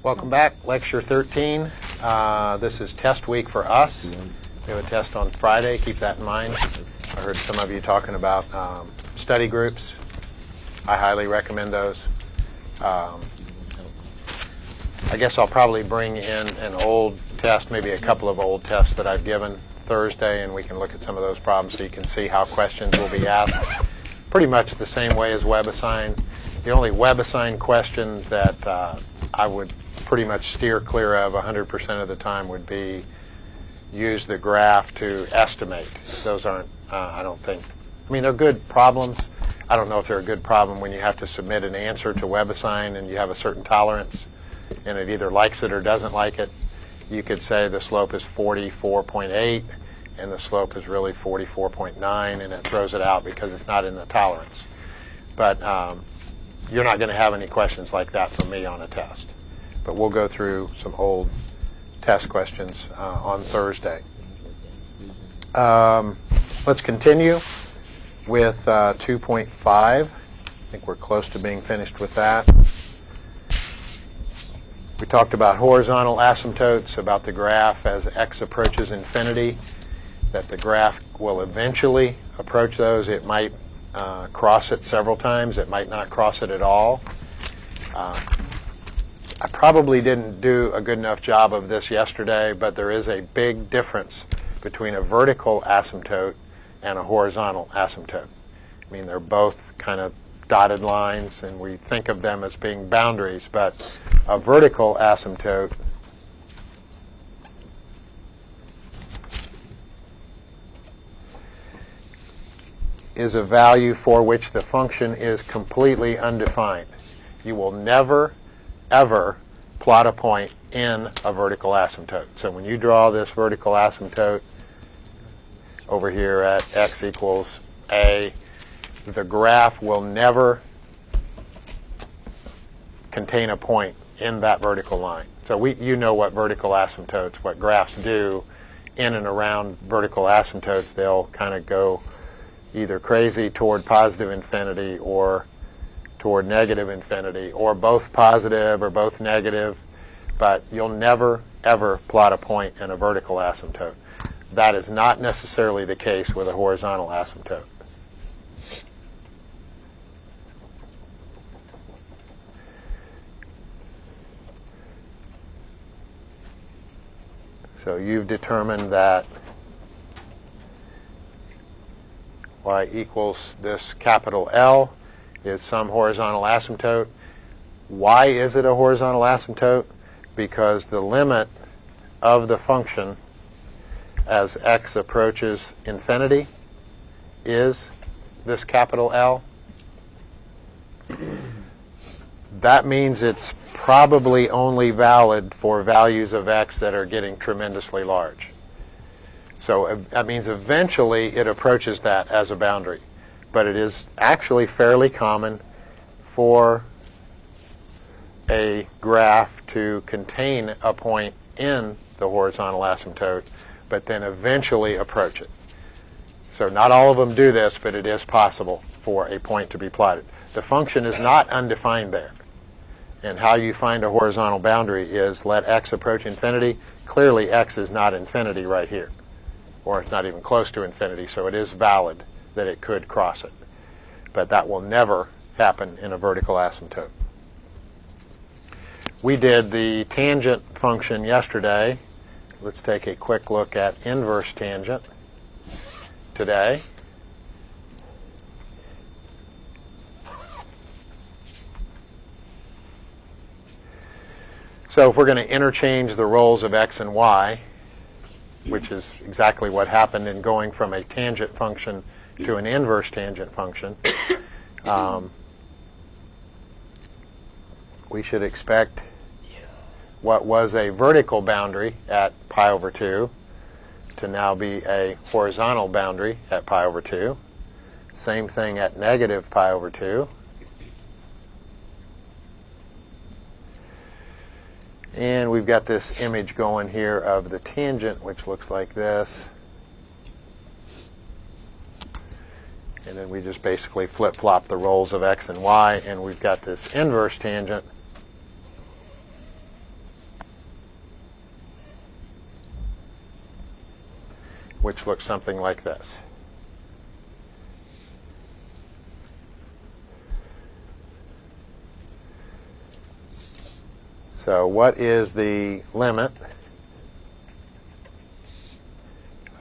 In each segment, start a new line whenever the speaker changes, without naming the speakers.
Welcome back, Lecture 13. This is test week for us. We have a test on Friday. Keep that in mind. I heard some of you talking about study groups. I highly recommend those. I guess I'll probably bring in an old test, maybe a couple of old tests that I've given Thursday, and we can look at some of those problems so you can see how questions will be asked. Pretty much the same way as WebAssign. The only WebAssign question that I would pretty much steer clear of 100% of the time would be use the graph to estimate. Those aren't, I don't think, I mean, they're good problems. I don't know if they're a good problem when you have to submit an answer to WebAssign and you have a certain tolerance and it either likes it or doesn't like it. You could say the slope is 44.8 and the slope is really 44.9 and it throws it out because it's not in the tolerance. But you're not going to have any questions like that from me on a test. But we'll go through some old test questions on Thursday. Let's continue with 2.5. I think we're close to being finished with that. We talked about horizontal asymptotes, about the graph as x approaches infinity, that the graph will eventually approach those. It might cross it several times. It might not cross it at all. I probably didn't do a good enough job of this yesterday, but there is a big difference between a vertical asymptote and a horizontal asymptote. I mean, they're both kind of dotted lines, and we think of them as being boundaries, but a vertical asymptote is a value for which the function is completely undefined. You will never, ever plot a point in a vertical asymptote. So when you draw this vertical asymptote over here at x equals a, the graph will never contain a point in that vertical line. So you know what vertical asymptotes, what graphs do in and around vertical asymptotes. They'll kind of go either crazy toward positive infinity or toward negative infinity, or both positive or both negative, but you'll never, ever plot a point in a vertical asymptote. That is not necessarily the case with a horizontal asymptote. So you've determined that y equals this capital L is some horizontal asymptote. Why is it a horizontal asymptote? Because the limit of the function as x approaches infinity is this capital L. That means it's probably only valid for values of x that are getting tremendously large. So that means eventually it approaches that as a boundary. But it is actually fairly common for a graph to contain a point in the horizontal asymptote, but then eventually approach it. So not all of them do this, but it is possible for a point to be plotted. The function is not undefined there. And how you find a horizontal boundary is let x approach infinity. Clearly x is not infinity right here, or it's not even close to infinity, so it is valid that it could cross it. But that will never happen in a vertical asymptote. We did the tangent function yesterday. Let's take a quick look at inverse tangent today. So if we're going to interchange the roles of x and y, which is exactly what happened in going from a tangent function to an inverse tangent function, we should expect what was a vertical boundary at pi over 2 to now be a horizontal boundary at pi over 2. Same thing at negative pi over 2. And we've got this image going here of the tangent, which looks like this. And then we just basically flip-flop the roles of x and y, and we've got this inverse tangent which looks something like this. So what is the limit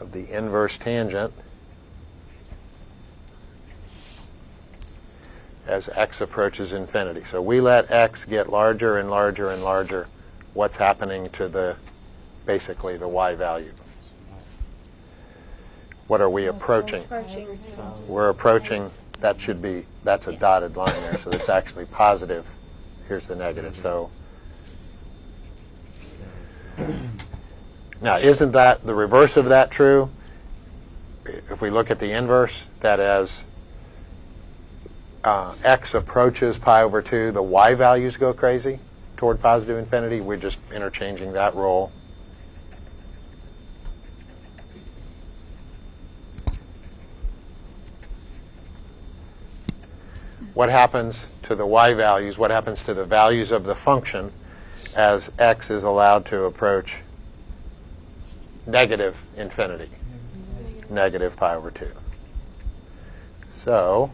of the inverse tangent as x approaches infinity? So we let x get larger and larger and larger. What's happening to the, basically, the y value? What are we approaching? We're approaching, that should be, that's a dotted line there, so it's actually positive. Here's the negative. So now, isn't that the reverse of that true? If we look at the inverse, that as x approaches pi over 2, the y values go crazy toward positive infinity. We're just interchanging that role. What happens to the y values? What happens to the values of the function as x is allowed to approach negative infinity, negative pi over 2? So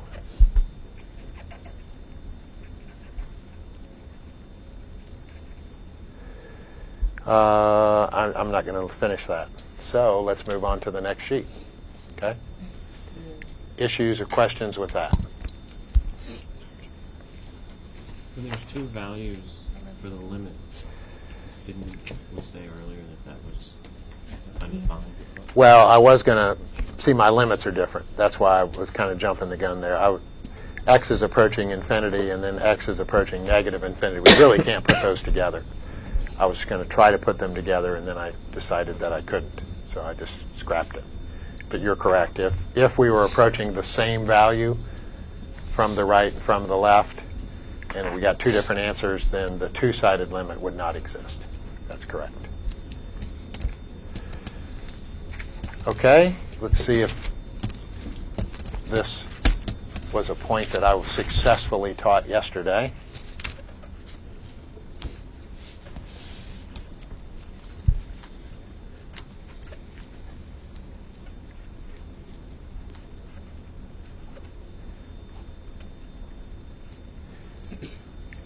I'm not going to finish that. So let's move on to the next sheet. Okay? Issues or questions with that?
So there's two values for the limit. Didn't we say earlier that was undefined?
Well, I was going to see my limits are different. That's why I was kind of jumping the gun there. X is approaching infinity, and then x is approaching negative infinity. We really can't put those together. I was going to try to put them together, and then I decided that I couldn't, so I just scrapped it. But you're correct. If we were approaching the same value from the right and from the left, and we got two different answers, then the two-sided limit would not exist. That's correct. Okay, let's see if this was a point that I successfully taught yesterday.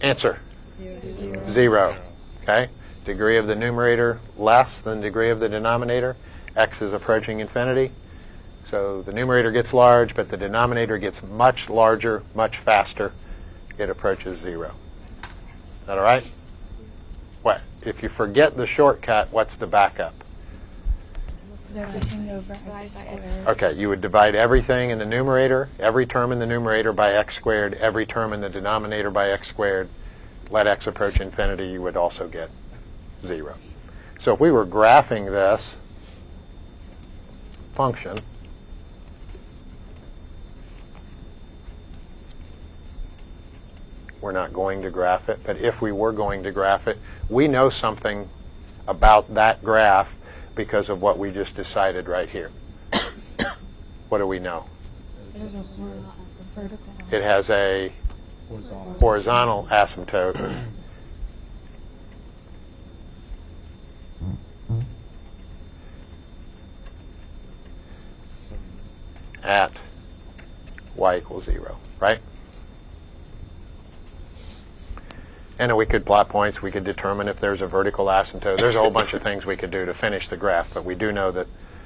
Answer. 0. Okay? Degree of the numerator less than degree of the denominator. X is approaching infinity. So the numerator gets large, but the denominator gets much larger, much faster. It approaches 0. Is that all right? What? If you forget the shortcut, what's the backup?
Everything over x squared.
Okay, you would divide everything in the numerator, every term in the numerator by x squared, every term in the denominator by x squared. Let x approach infinity, you would also get 0. So if we were graphing this function, we're not going to graph it, but if we were going to graph it, we know something about that graph because of what we just decided right here. What do we know? It has a horizontal asymptote at y equals 0, right? And we could plot points. We could determine if there's a vertical asymptote. There's a whole bunch of things we could do to finish the graph, but we do know that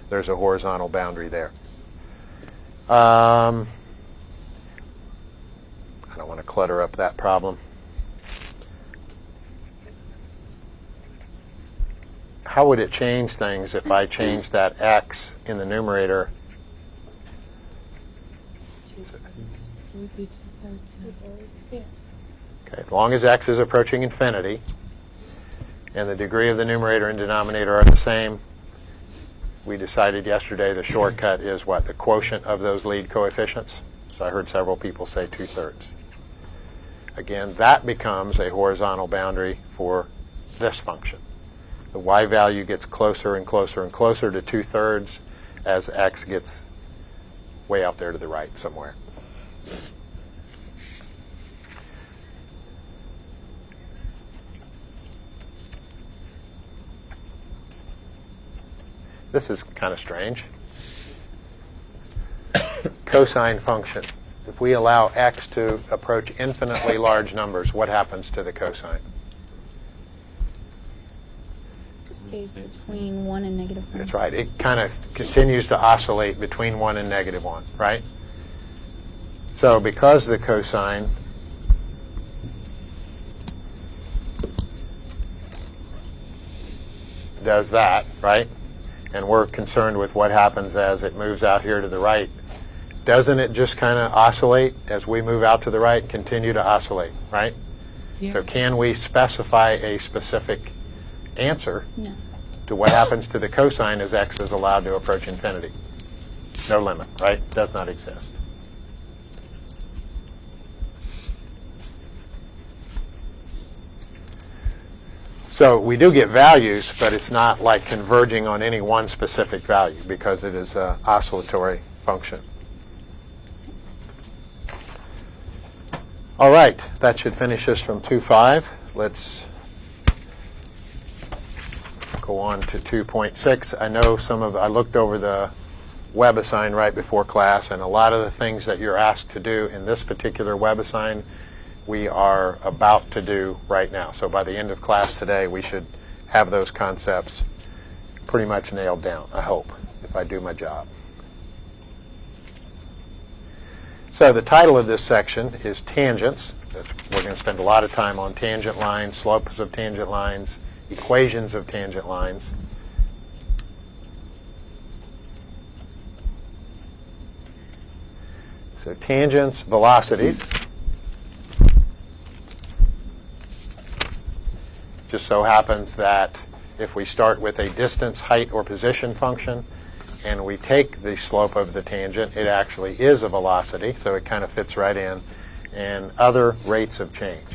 there's a horizontal boundary there. I don't want to clutter up that problem. How would it change things if I changed that x in the numerator? Okay, as long as x is approaching infinity and the degree of the numerator and denominator are the same, we decided yesterday the shortcut is what? The quotient of those lead coefficients. So I heard several people say 2/3. Again, that becomes a horizontal boundary for this function. The y value gets closer and closer and closer to 2/3 as x gets way out there to the right somewhere. This is kind of strange. cosine function. If we allow x to approach infinitely large numbers, what happens to the cosine?
Stays between 1 and -1.
That's right. It kind of continues to oscillate between 1 and -1, right? So because the cosine does that, right? And we're concerned with what happens as it moves out here to the right. Doesn't it just kind of oscillate as we move out to the right, continue to oscillate, right?
Yeah.
So can we specify a specific answer
No.
to what happens to the cosine as x is allowed to approach infinity? No limit, right? Does not exist. So we do get values, but it's not like converging on any one specific value because it is an oscillatory function. All right, that should finish us from 2.5. Let's go on to 2.6. I know I looked over the WebAssign right before class, and a lot of the things that you're asked to do in this particular WebAssign we are about to do right now. So by the end of class today, we should have those concepts pretty much nailed down, I hope, if I do my job. So the title of this section is Tangents. We're going to spend a lot of time on tangent lines, slopes of tangent lines, equations of tangent lines. So tangents, velocities. Just so happens that if we start with a distance, height, or position function, and we take the slope of the tangent, it actually is a velocity, so it kind of fits right in, and other rates of change.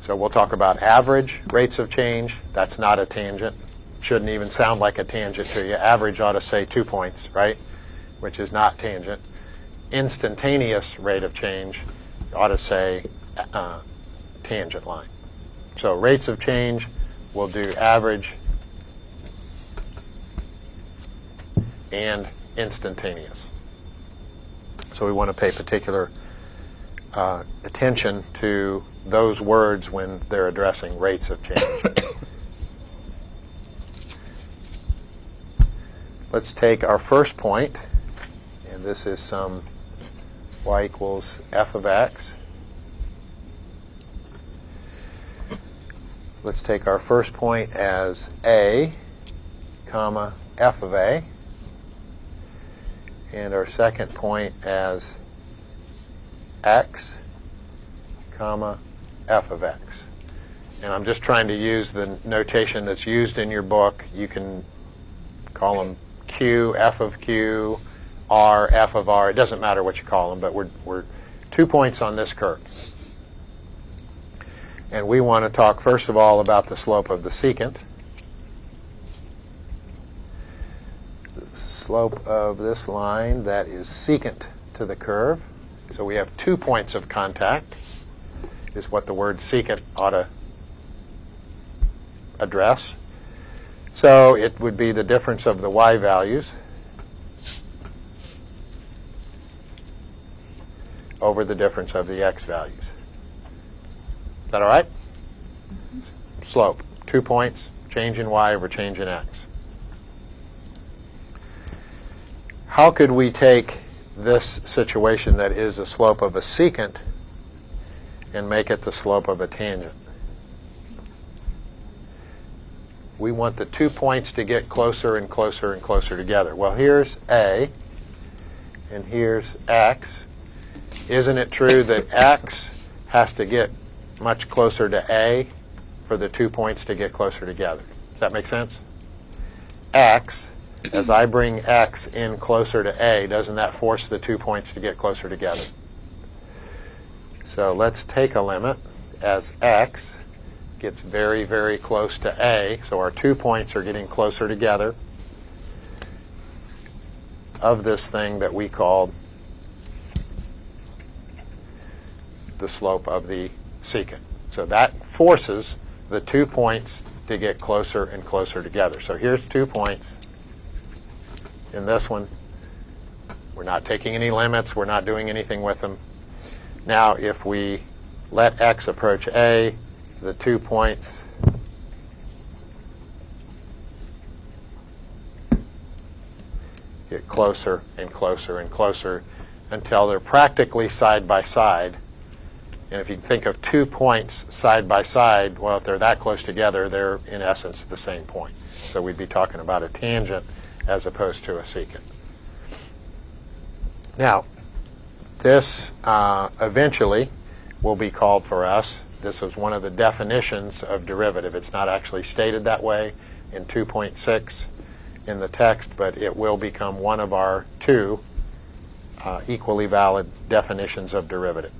So we'll talk about average rates of change. That's not a tangent. Shouldn't even sound like a tangent to you. Average ought to say 2 points, right? Which is not tangent. Instantaneous rate of change ought to say tangent line. So rates of change, we'll do average and instantaneous. So we want to pay particular attention to those words when they're addressing rates of change. Let's take our first point, and this is some y equals f of x. Let's take our first point as a, comma, f of a, and our second point as x, comma, f of x. And I'm just trying to use the notation that's used in your book. You can call them Q, f of Q, R, f of R. It doesn't matter what you call them, but we're 2 points on this curve. And we want to talk, first of all, about the slope of the secant. The slope of this line that is secant to the curve. So we have 2 points of contact, is what the word secant ought to address. So it would be the difference of the y values over the difference of the x values. Is that all right? Mm-hmm. Slope, 2 points, change in y over change in x. How could we take this situation that is the slope of a secant and make it the slope of a tangent? We want the 2 points to get closer and closer and closer together. Well, here's A, and here's x. Isn't it true that x has to get much closer to A for the 2 points to get closer together? Does that make sense? X, as I bring x in closer to A, doesn't that force the 2 points to get closer together? So let's take a limit as x gets very, very close to A, so our 2 points are getting closer together, of this thing that we called the slope of the secant. So that forces the 2 points to get closer and closer together. So here's 2 points. In this one, we're not taking any limits. We're not doing anything with them. Now, if we let x approach a, the 2 points get closer and closer and closer until they're practically side by side. And if you think of 2 points side by side, well, if they're that close together, they're in essence the same point. So we'd be talking about a tangent as opposed to a secant. Now, this eventually will be called for us. This was one of the definitions of derivative. It's not actually stated that way in 2.6 in the text, but it will become one of our 2 equally valid definitions of derivative.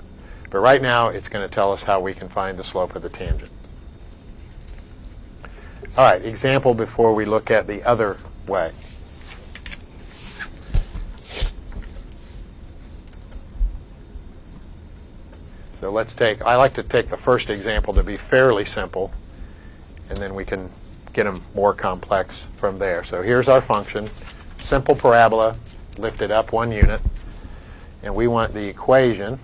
But right now, it's going to tell us how we can find the slope of the tangent. All right, example before we look at the other way. So let's I like to take the first example to be fairly simple, and then we can get them more complex from there. So here's our function, simple parabola, lifted up 1 unit, and we want the equation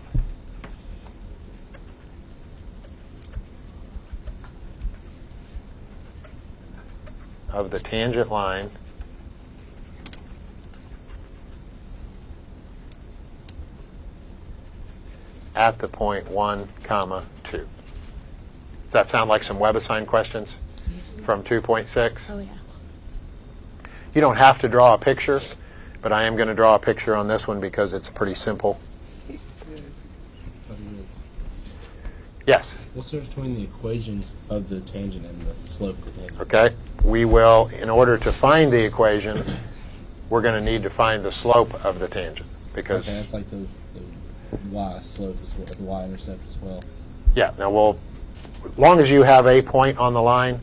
of the tangent line at the point 1, 2. Does that sound like some WebAssign questions from 2.6?
Oh, yeah.
You don't have to draw a picture, but I am going to draw a picture on this one because it's pretty simple. Yes?
What's the difference between the equations of the tangent and the slope of the tangent?
Okay. We will, in order to find the equation, we're going to need to find the slope of the tangent. Because,
okay, that's like the y slope as well, the y-intercept as well.
yeah, now as long as you have a point on the line,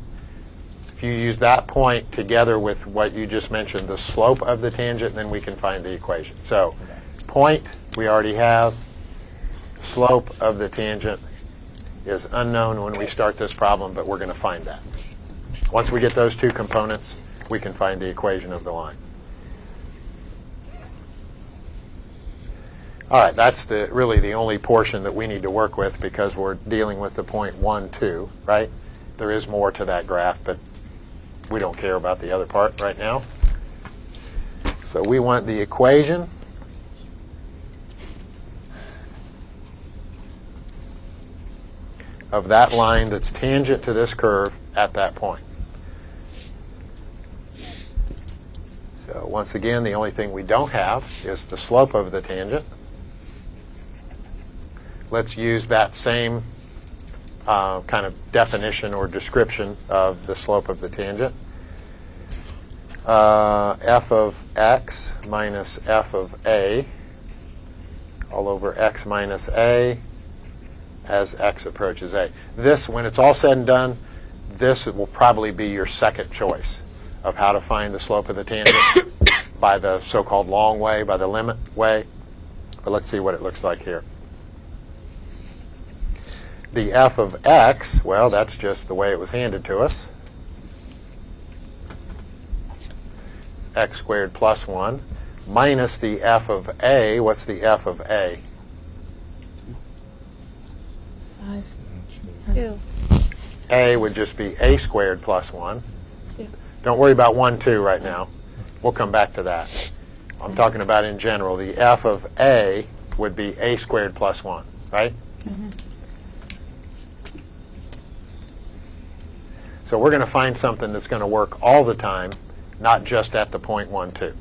if you use that point together with what you just mentioned, the slope of the tangent, then we can find the equation. So, point, we already have. Slope of the tangent is unknown when we start this problem, but we're going to find that. Once we get those 2 components, we can find the equation of the line. All right, that's really the only portion that we need to work with because we're dealing with the point 1, 2, right? There is more to that graph, but we don't care about the other part right now. So we want the equation of that line that's tangent to this curve at that point. So once again, the only thing we don't have is the slope of the tangent. Let's use that same kind of definition or description of the slope of the tangent. F of x minus f of a all over x minus a as x approaches a. This, when it's all said and done, this will probably be your second choice of how to find the slope of the tangent by the so-called long way, by the limit way. But let's see what it looks like here. The f of x, well, that's just the way it was handed to us. X squared plus 1 minus the f of a. What's the f of a?
5. 2.
A would just be a squared plus 1.
2.
Don't worry about 1, 2 right now. We'll come back to that. I'm talking about in general. The f of a would be a squared plus 1, right?
Mm-hmm.
So we're going to find something that's going to work all the time, not just at the point 1, 2.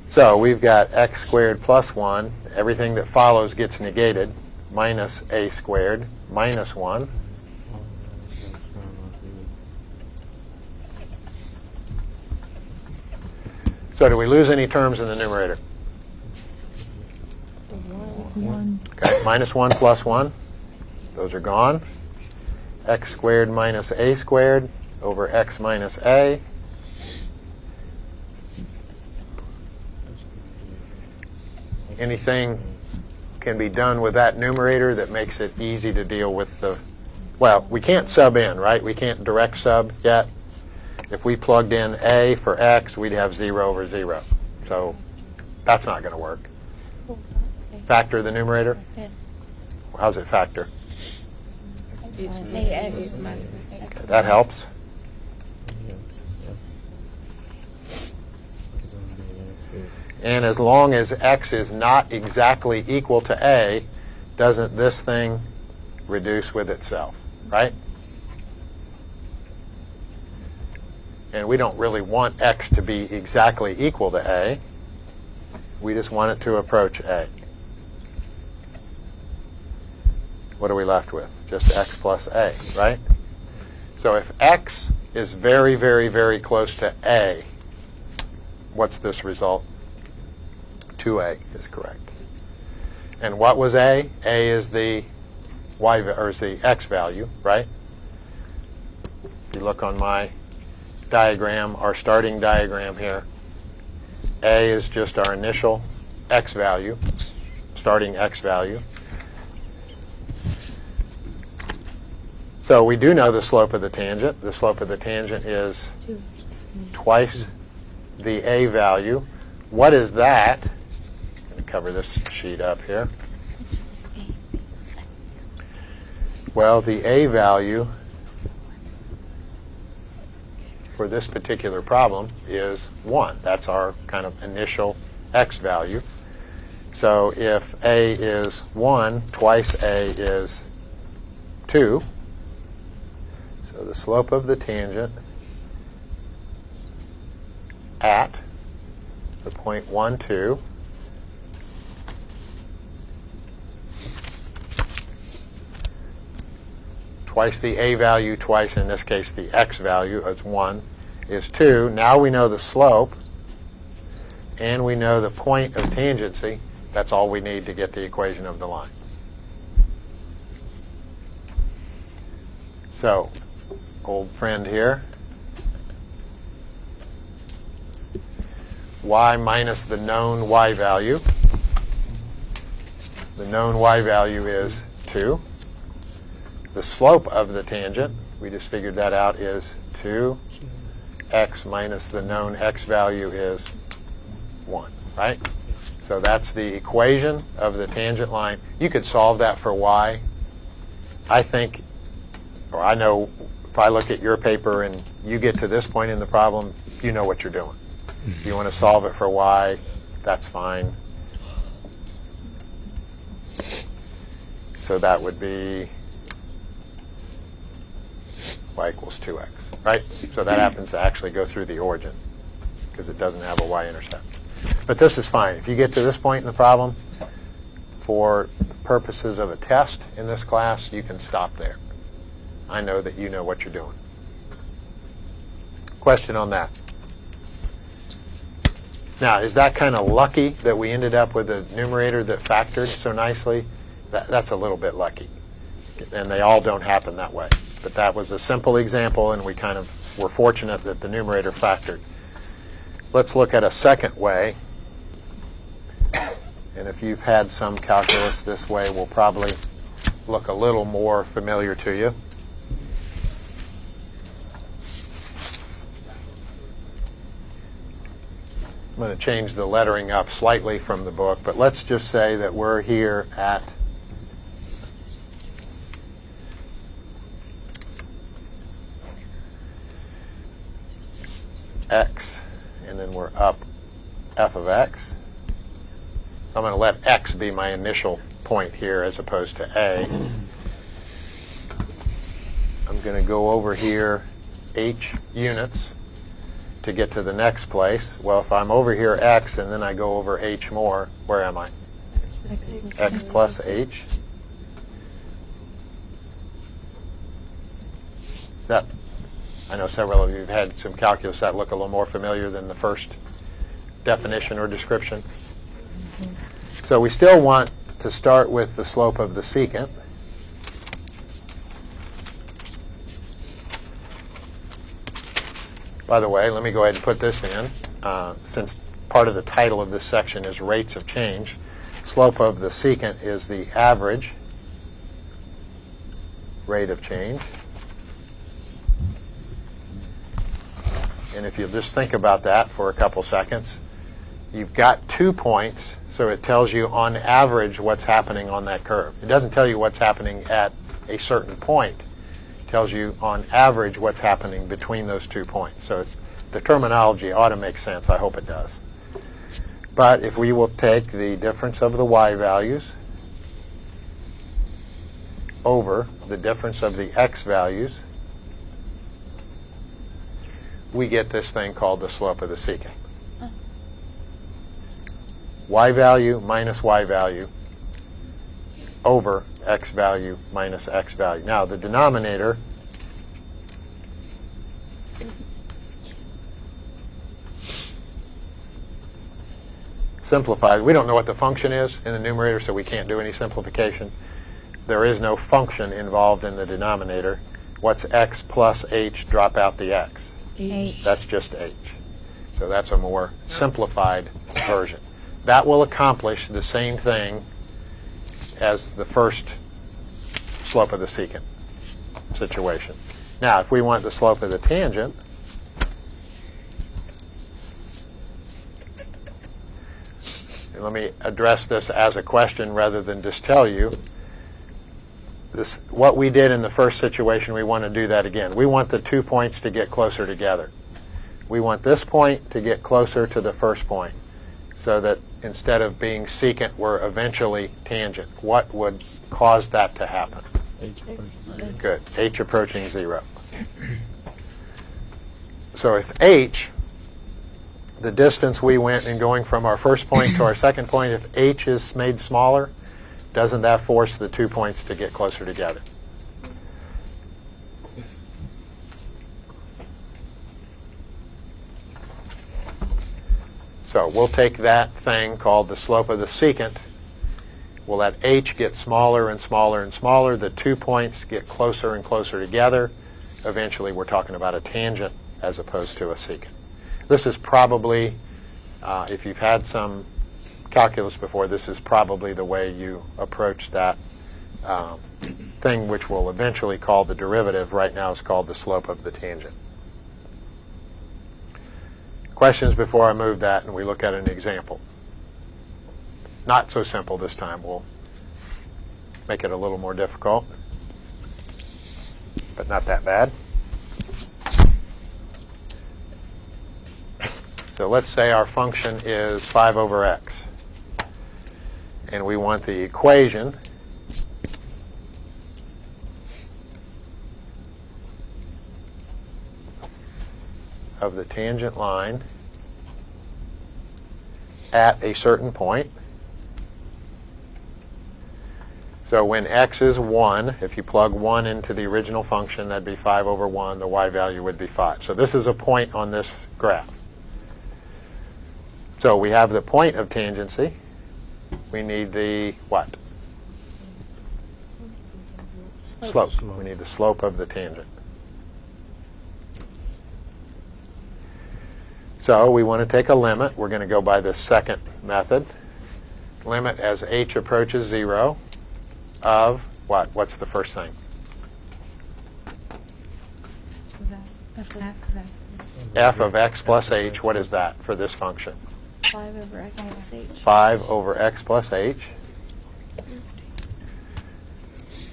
So we've got x squared plus 1. Everything that follows gets negated. Minus a squared minus 1. So do we lose any terms in the numerator?
1.
Okay, minus 1 plus 1. Those are gone. x squared minus a squared over x minus a. Anything can be done with that numerator that makes it easy to deal with the, well, we can't sub in, right? We can't direct sub yet. If we plugged in a for x, we'd have 0 over 0. So that's not going to work. Factor the numerator?
Yes.
How's it factor?
AX.
Okay, that helps. And as long as x is not exactly equal to a, doesn't this thing reduce with itself, right? And we don't really want x to be exactly equal to a. We just want it to approach a. What are we left with? Just x plus a, right? So if x is very, very, very close to a, what's this result? 2a is correct. And what was a? A is the y, or is the x value, right? If you look on my diagram, our starting diagram here, a is just our initial x value, starting x value. So we do know the slope of the tangent. The slope of the tangent is
2.
twice the a value. What is that? I'm going to cover this sheet up here. Well, the a value for this particular problem is 1. That's our kind of initial x value. So if a is 1, twice a is 2. So the slope of the tangent at the point 1, 2 twice the a value, twice in this case the x value as 1 is 2. Now we know the slope and we know the point of tangency. That's all we need to get the equation of the line. So, old friend here, y minus the known y value. The known y value is 2. The slope of the tangent, we just figured that out, is 2x minus the known x value is 1, right? So that's the equation of the tangent line. You could solve that for y. I think, or I know, if I look at your paper and you get to this point in the problem, you know what you're doing. If you want to solve it for y, that's fine. So that would be y equals 2x, right? So that happens to actually go through the origin because it doesn't have a y-intercept. But this is fine. If you get to this point in the problem, for purposes of a test in this class, you can stop there. I know that you know what you're doing. Question on that? Now, is that kind of lucky that we ended up with a numerator that factored so nicely? That's a little bit lucky. And they all don't happen that way. But that was a simple example, and we kind of were fortunate that the numerator factored. Let's look at a second way. And if you've had some calculus, this way will probably look a little more familiar to you. I'm going to change the lettering up slightly from the book, but let's just say that we're here at x, and then we're up f of x. So I'm going to let x be my initial point here as opposed to a. I'm going to go over here h units to get to the next place. Well, if I'm over here x and then I go over h more, where am I? X plus h. That, I know several of you have had some calculus that look a little more familiar than the first definition or description. So we still want to start with the slope of the secant. By the way, let me go ahead and put this in. Since part of the title of this section is rates of change, slope of the secant is the average rate of change. And if you just think about that for a couple seconds, you've got 2 points, so it tells you on average what's happening on that curve. It doesn't tell you what's happening at a certain point. It tells you on average what's happening between those 2 points. So the terminology ought to make sense. I hope it does. But if we will take the difference of the y values over the difference of the x values, we get this thing called the slope of the secant. Y value minus y value over x value minus x value. Now, the denominator simplifies. We don't know what the function is in the numerator, so we can't do any simplification. There is no function involved in the denominator. What's x plus h? Drop out the x.
H.
That's just h. So that's a more simplified version. That will accomplish the same thing as the first slope of the secant situation. Now, if we want the slope of the tangent, and let me address this as a question rather than just tell you. What we did in the first situation, we want to do that again. We want the 2 points to get closer together. We want this point to get closer to the first point, so that instead of being secant, we're eventually tangent. What would cause that to happen?
H approaches 0.
Good. H approaching 0. So if h, the distance we went in going from our first point to our second point, if h is made smaller, doesn't that force the 2 points to get closer together? So we'll take that thing called the slope of the secant. We'll let h get smaller and smaller and smaller. The 2 points get closer and closer together. Eventually, we're talking about a tangent as opposed to a secant. This is probably, if you've had some calculus before, this is probably the way you approach that thing which we'll eventually call the derivative. Right now it's called the slope of the tangent. Questions before I move that and we look at an example? Not so simple this time. We'll make it a little more difficult, but not that bad. So let's say our function is 5 over x. And we want the equation of the tangent line at a certain point. So when x is 1, if you plug 1 into the original function, that'd be 5 over 1. The y value would be 5. So this is a point on this graph. So we have the point of tangency. We need the what? Slope. We need the slope of the tangent. So we want to take a limit. We're going to go by the second method. Limit as h approaches 0 of what? What's the first thing? F of x plus h. What is that for this function?
5 over x plus h.
5 over x plus h.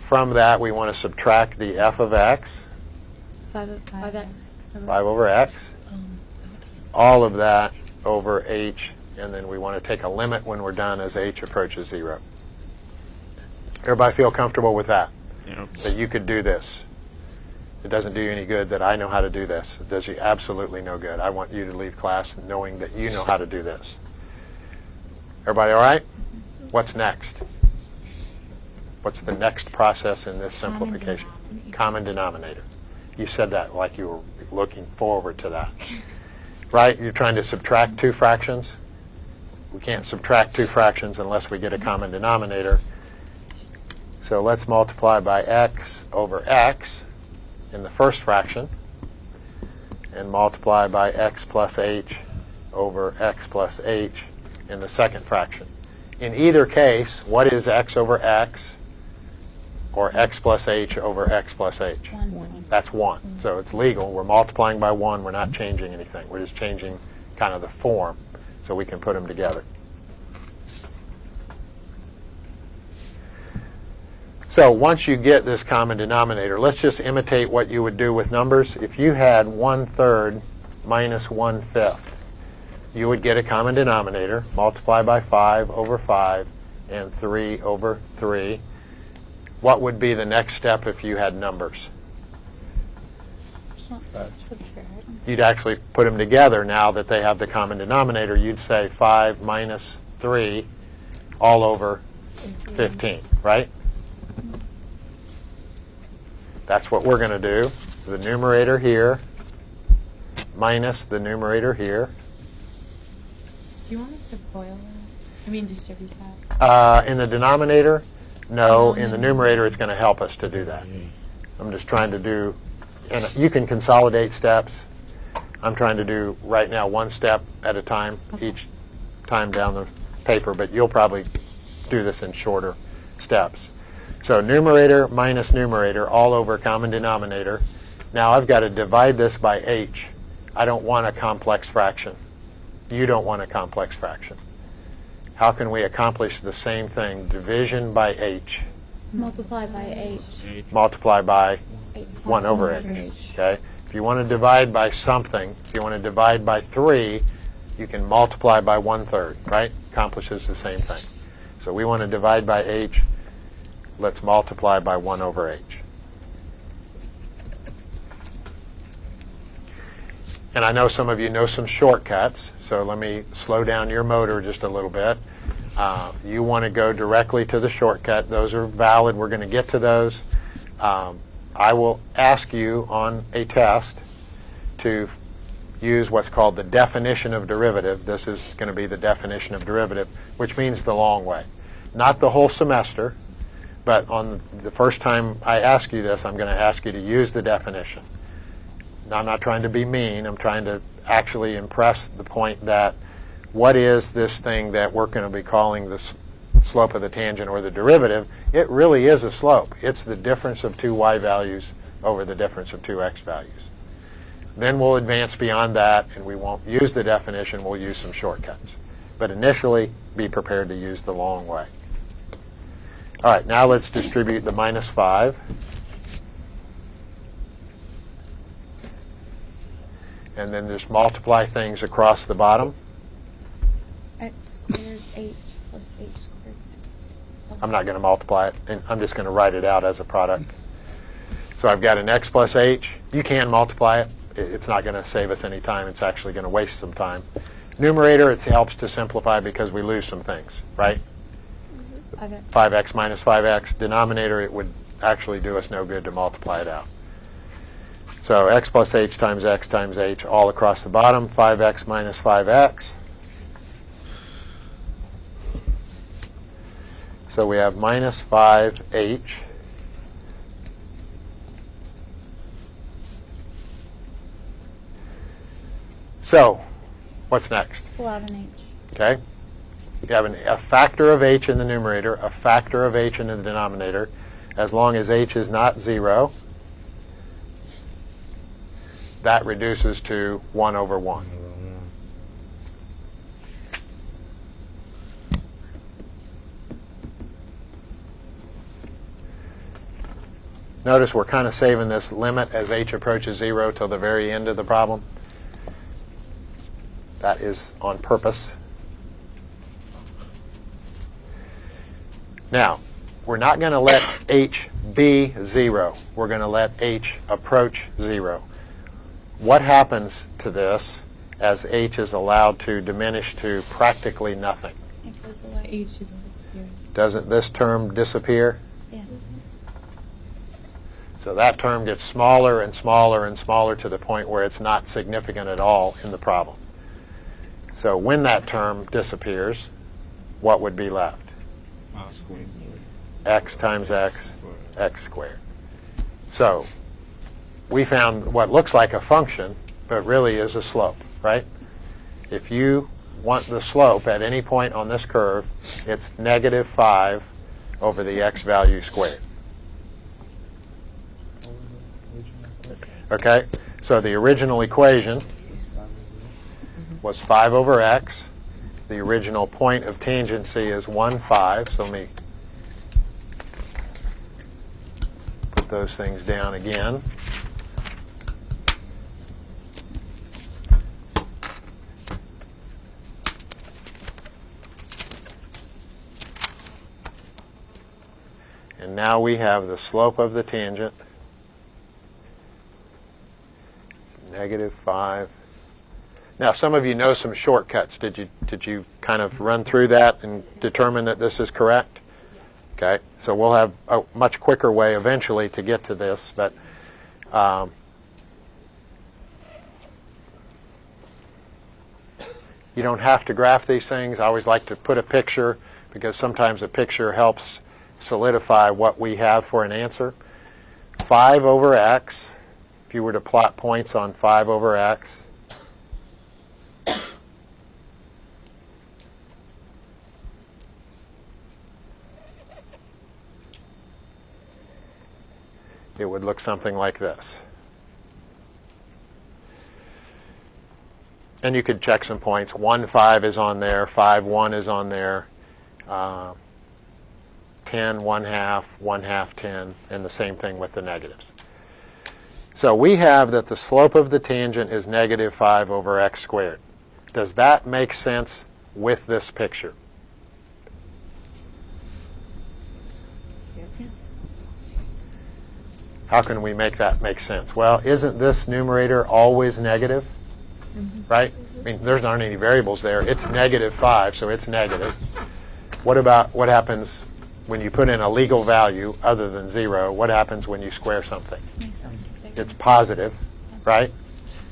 From that, we want to subtract the f of x,
5x.
5 over x, all of that over h, and then we want to take a limit when we're done as h approaches 0. Everybody feel comfortable with that?
Yep.
That you could do this? It doesn't do you any good that I know how to do this. It does you absolutely no good. I want you to leave class knowing that you know how to do this. Everybody all right? What's next? What's the next process in this simplification? Common denominator. You said that like you were looking forward to that. Right? You're trying to subtract 2 fractions. We can't subtract 2 fractions unless we get a common denominator. So let's multiply by x over x in the first fraction. and multiply by x plus h over x plus h in the second fraction. In either case, what is x over x or x plus h over x plus h?
1.
That's 1. So it's legal. We're multiplying by 1. We're not changing anything. We're just changing kind of the form so we can put them together. So once you get this common denominator, let's just imitate what you would do with numbers. If you had 1/3 minus 1/5, you would get a common denominator, multiply by 5 over 5 and 3 over 3. What would be the next step if you had numbers?
Subtract.
You'd actually put them together now that they have the common denominator. You'd say 5 minus 3 all over 15, right? That's what we're going to do. The numerator here minus the numerator here.
Do you want us to FOIL that? I mean, distribute that?
In the denominator, no. In the numerator, it's going to help us to do that. I'm just trying to do, and you can consolidate steps. I'm trying to do right now one step at a time each time down the paper, but you'll probably do this in shorter steps. So numerator minus numerator all over common denominator. Now I've got to divide this by h. I don't want a complex fraction. You don't want a complex fraction. How can we accomplish the same thing? Division by h.
Multiply by h.
Multiply by
8.
1 over h. Okay? If you want to divide by something, if you want to divide by 3, you can multiply by 1/3, right? Accomplishes the same thing. So we want to divide by h. Let's multiply by 1 over h. And I know some of you know some shortcuts, so let me slow down your motor just a little bit. You want to go directly to the shortcut. Those are valid. We're going to get to those. I will ask you on a test to use what's called the definition of derivative. This is going to be the definition of derivative, which means the long way. Not the whole semester, but on the first time I ask you this, I'm going to ask you to use the definition. Now, I'm not trying to be mean. I'm trying to actually impress the point that what is this thing that we're going to be calling the slope of the tangent or the derivative? It really is a slope. It's the difference of two y values over the difference of two x values. Then we'll advance beyond that, and we won't use the definition. We'll use some shortcuts. But initially, be prepared to use the long way. All right, now let's distribute the minus 5. And then just multiply things across the bottom.
X squared h plus h squared.
I'm not going to multiply it, and I'm just going to write it out as a product. So I've got an x plus h. You can multiply it. It's not going to save us any time. It's actually going to waste some time. Numerator, it helps to simplify because we lose some things, right?
5x.
5x minus 5x. Denominator, it would actually do us no good to multiply it out. So x plus h times h all across the bottom. 5x minus 5x. So we have minus 5h. So what's next?
11h.
Okay? You have a factor of h in the numerator, a factor of h in the denominator. As long as h is not 0, that reduces to 1 over 1. Notice we're kind of saving this limit as h approaches 0 till the very end of the problem. That is on purpose. Now, we're not going to let h be 0. We're going to let h approach 0. What happens to this as h is allowed to diminish to practically nothing?
It goes
So
away.
H isn't disappearing.
Doesn't this term disappear?
Yes.
So that term gets smaller and smaller and smaller to the point where it's not significant at all in the problem. So when that term disappears, what would be left? X times x, x squared. So we found what looks like a function but really is a slope, right? If you want the slope at any point on this curve, it's negative 5 over the x value squared. Okay, so the original equation was 5 over x. The original point of tangency is 1, 5. So let me put those things down again. And now we have the slope of the tangent, negative 5. Now, some of you know some shortcuts. Did you kind of run through that and determine that this is correct? Okay, so we'll have a much quicker way eventually to get to this, but you don't have to graph these things. I always like to put a picture because sometimes a picture helps solidify what we have for an answer. 5 over x, if you were to plot points on 5 over x, it would look something like this. And you could check some points. 1, 5 is on there. 5, 1 is on there. 10, 1 half, 1 half, 10, and the same thing with the negatives. So we have that the slope of the tangent is negative 5 over x squared. Does that make sense with this picture?
Yes.
How can we make that make sense? Well, isn't this numerator always negative? Right? I mean, there aren't any variables there. It's negative 5, so it's negative. What happens when you put in a legal value other than 0? What happens when you square something? It's positive, right?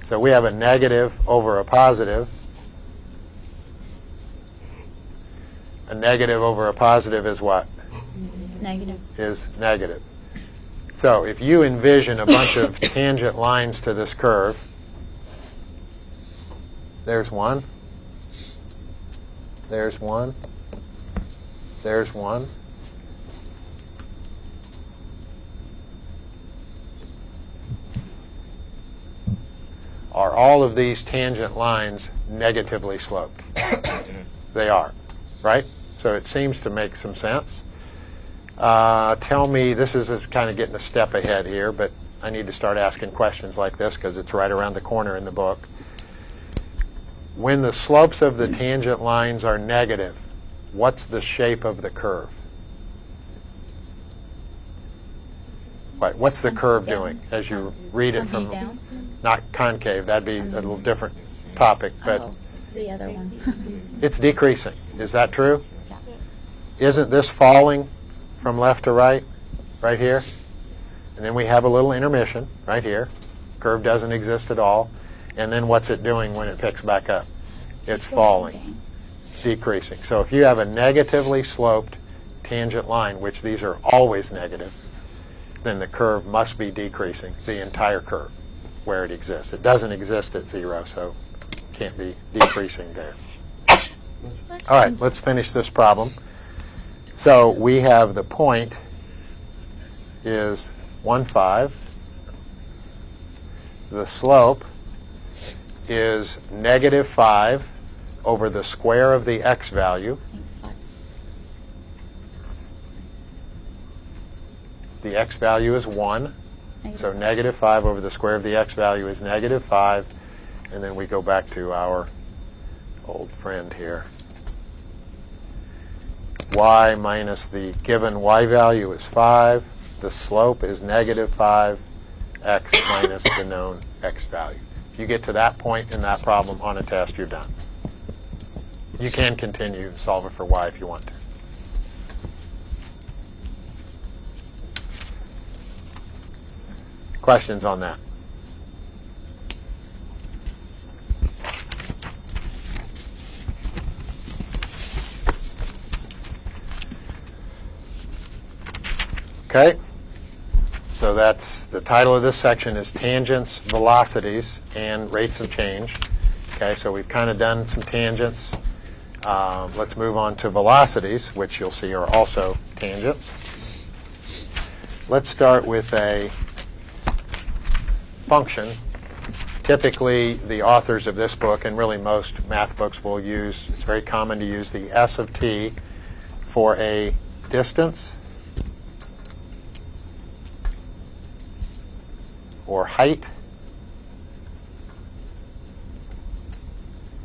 So we have a negative over a positive. A negative over a positive is what?
Negative.
Is negative. So if you envision a bunch of tangent lines to this curve, there's one, there's one, there's one. Are all of these tangent lines negatively sloped? They are, right? So it seems to make some sense. Tell me, this is kind of getting a step ahead here, but I need to start asking questions like this because it's right around the corner in the book. When the slopes of the tangent lines are negative, what's the shape of the curve? What's the curve doing as you read it from...
Down?
Not concave, that'd be a little different topic, but
Oh, it's the other one.
it's decreasing. Is that true?
Yeah.
Isn't this falling from left to right, right here? And then we have a little intermission right here. Curve doesn't exist at all. And then what's it doing when it picks back up? It's falling, decreasing. So if you have a negatively sloped tangent line, which these are always negative, then the curve must be decreasing, the entire curve, where it exists. It doesn't exist at 0, so it can't be decreasing there. All right, let's finish this problem. So we have the point is 1, 5. The slope is negative 5 over the square of the x value. The x value is 1. So negative 5 over the square of the x value is negative 5. And then we go back to our old friend here. Y minus the given y value is 5. The slope is negative 5. X minus the known x value. If you get to that point in that problem on a test, you're done. You can continue to solve it for y if you want to. Questions on that? Okay. So that's the title of this section is Tangents, Velocities, and Rates of Change. Okay, so we've kind of done some tangents. Let's move on to velocities, which you'll see are also tangents. Let's start with a function. Typically, the authors of this book, and really most math books, will use, it's very common to use the s of t for a distance or height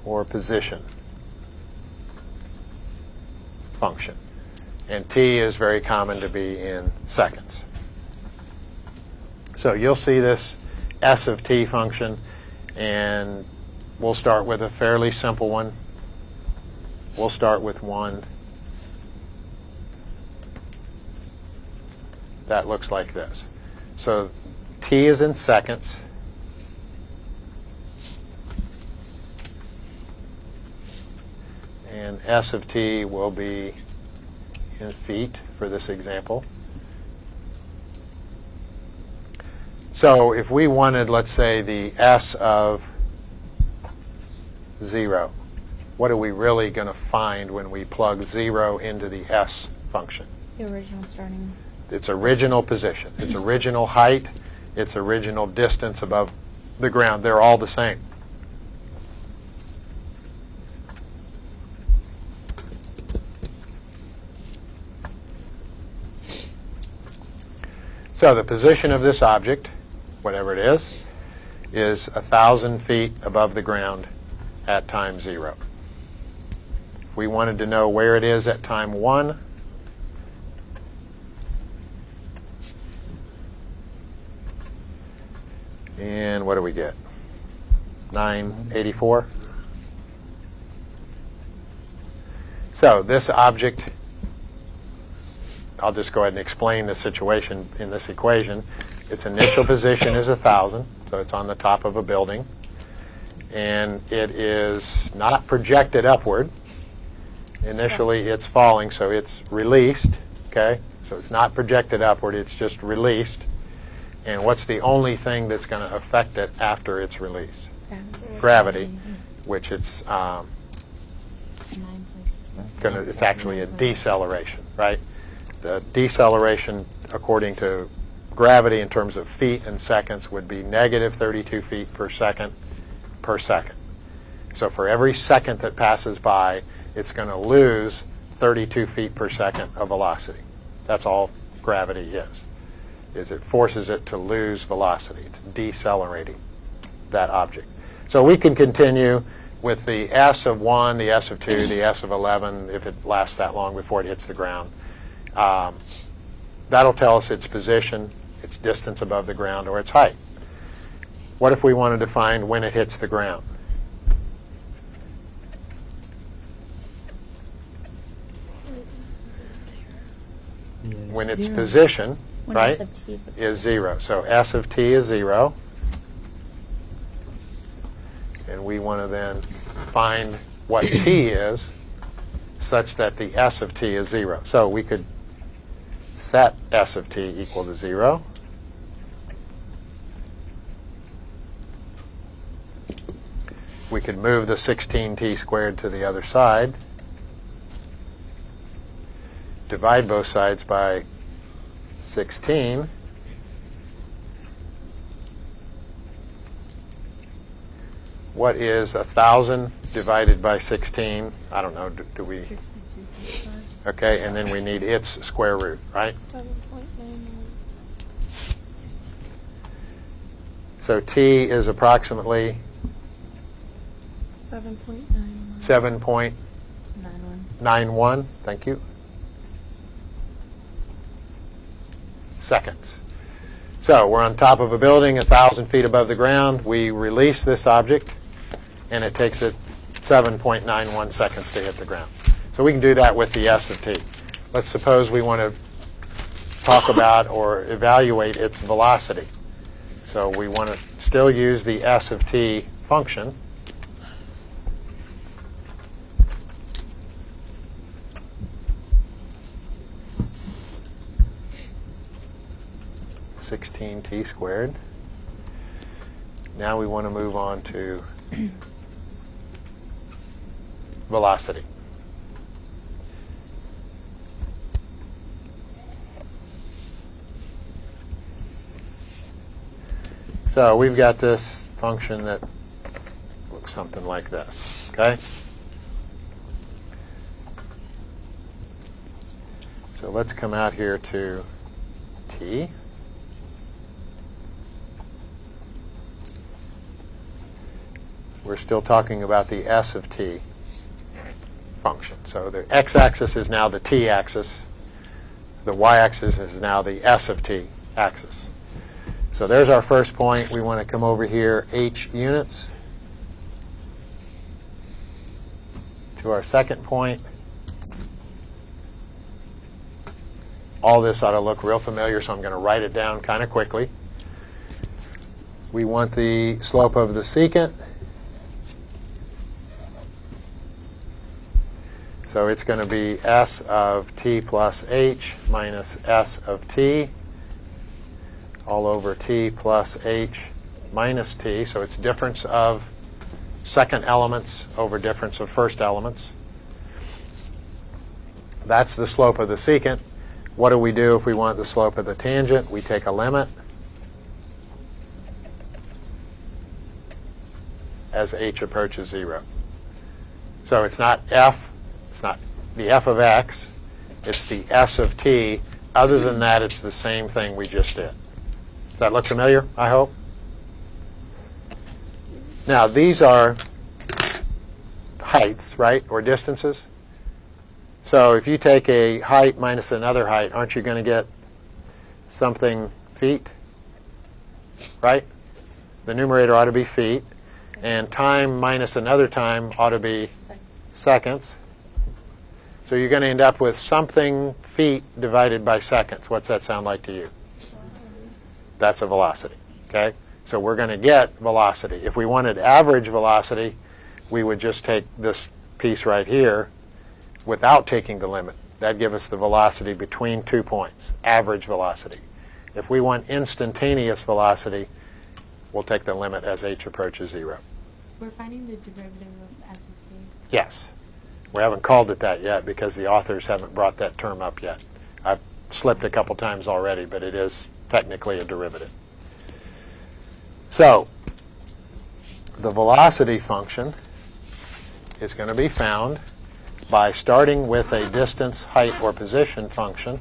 or position function. And t is very common to be in seconds. So you'll see this s of t function, and we'll start with a fairly simple one. We'll start with one that looks like this. So t is in seconds. And s of t will be in feet for this example. So if we wanted, let's say, the s of 0, what are we really going to find when we plug 0 into the s function?
The original starting.
Its original position, its original height, its original distance above the ground. They're all the same. So the position of this object, whatever it is 1,000 feet above the ground at time 0. If we wanted to know where it is at time 1, and what do we get? 984. So this object, I'll just go ahead and explain the situation in this equation. Its initial position is 1,000, so it's on the top of a building. And it is not projected upward. Initially, it's falling, so it's released. Okay? So it's not projected upward, it's just released. And what's the only thing that's going to affect it after it's released? Gravity, which it's it's actually a deceleration, right? The deceleration, according to gravity in terms of feet and seconds, would be negative 32 feet per second per second. So for every second that passes by, it's going to lose 32 feet per second of velocity. That's all gravity is it forces it to lose velocity. It's decelerating that object. So we can continue with the s of 1, the s of 2, the s of 11, if it lasts that long before it hits the ground. That'll tell us its position, its distance above the ground, or its height. What if we wanted to find when it hits the ground? When its position,
When
right,
S of t was
is 0. So s of t is 0. And we want to then find what t is such that the s of t is 0. So we could set s of t equal to 0. We could move the 16t squared to the other side. Divide both sides by 16. What is 1,000 divided by 16? I don't know. Do we?
62.5.
Okay, and then we need its square root, right?
7.91.
So t is approximately
7.91.
7.91. Thank you. Seconds. So we're on top of a building 1,000 feet above the ground. We release this object, and it takes it 7.91 seconds to hit the ground. So we can do that with the s of t. Let's suppose we want to talk about or evaluate its velocity. So we want to still use the s of t function. 16t squared. Now we want to move on to velocity. So we've got this function that looks something like this, okay? So let's come out here to t. We're still talking about the s of t function. So the x-axis is now the t-axis. The y-axis is now the s of t axis. So there's our first point. We want to come over here, h units, to our second point. All this ought to look real familiar, so I'm going to write it down kind of quickly. We want the slope of the secant. So it's going to be s of t plus h minus s of t all over t plus h minus t. So it's difference of second elements over difference of first elements. That's the slope of the secant. What do we do if we want the slope of the tangent? We take a limit as h approaches 0. So it's not f, it's not the f of x, it's the s of t. Other than that, it's the same thing we just did. Does that look familiar, I hope? Now, these are heights, right, or distances. So if you take a height minus another height, aren't you going to get something feet, right? The numerator ought to be feet. And time minus another time ought to be seconds. So you're going to end up with something feet divided by seconds. What's that sound like to you? That's a velocity. Okay? So we're going to get velocity. If we wanted average velocity, we would just take this piece right here without taking the limit. That'd give us the velocity between 2 points, average velocity. If we want instantaneous velocity, we'll take the limit as h approaches 0.
So we're finding the derivative of s of t.
Yes. We haven't called it that yet because the authors haven't brought that term up yet. I've slipped a couple times already, but it is technically a derivative. So the velocity function is going to be found by starting with a distance, height, or position function.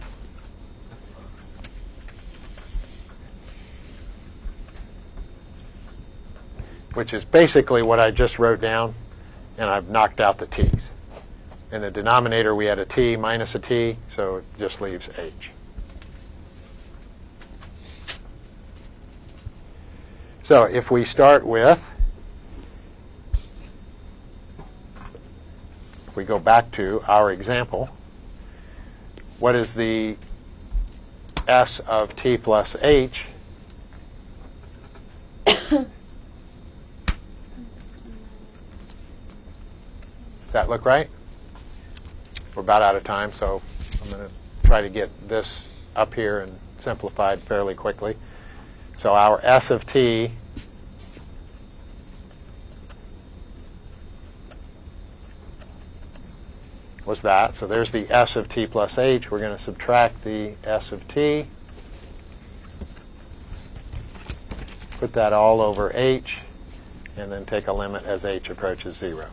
Which is basically what I just wrote down, and I've knocked out the t's. In the denominator, we had a t minus a t, so it just leaves h. So if we start with, if we go back to our example, what is the s of t plus h? Does that look right? We're about out of time, so I'm going to try to get this up here and simplified fairly quickly. So our s of t was that. So there's the s of t plus h. We're going to subtract the s of t. Put that all over h, and then take a limit as h approaches 0.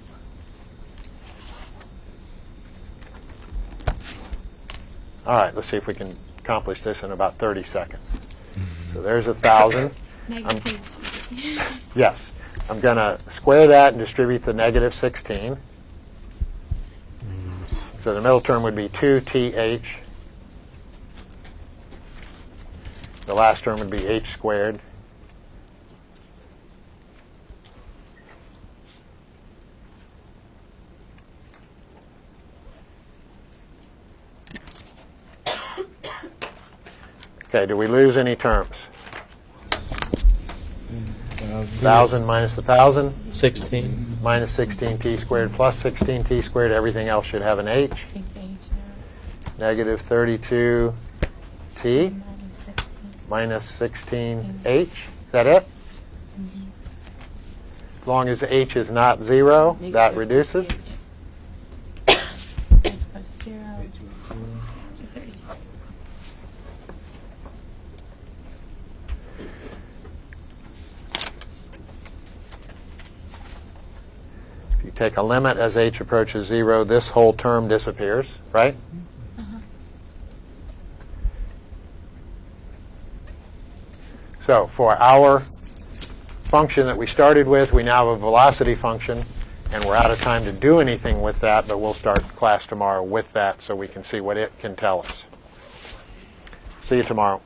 All right, let's see if we can accomplish this in about 30 seconds. So there's 1,000. Yes. I'm going to square that and distribute the negative 16. So the middle term would be 2th. The last term would be h squared. Okay, do we lose any terms? 1,000 minus 1,000?
16.
Minus 16t squared plus 16t squared. Everything else should have an h.
I think the h
Negative 32t
minus 16.
minus 16h. Is that it? As long as h is not 0, that reduces.
H plus 0 to 30.
If you take a limit as h approaches 0, this whole term disappears, right? So for our function that we started with, we now have a velocity function, and we're out of time to do anything with that, but we'll start class tomorrow with that so we can see what it can tell us. See you tomorrow.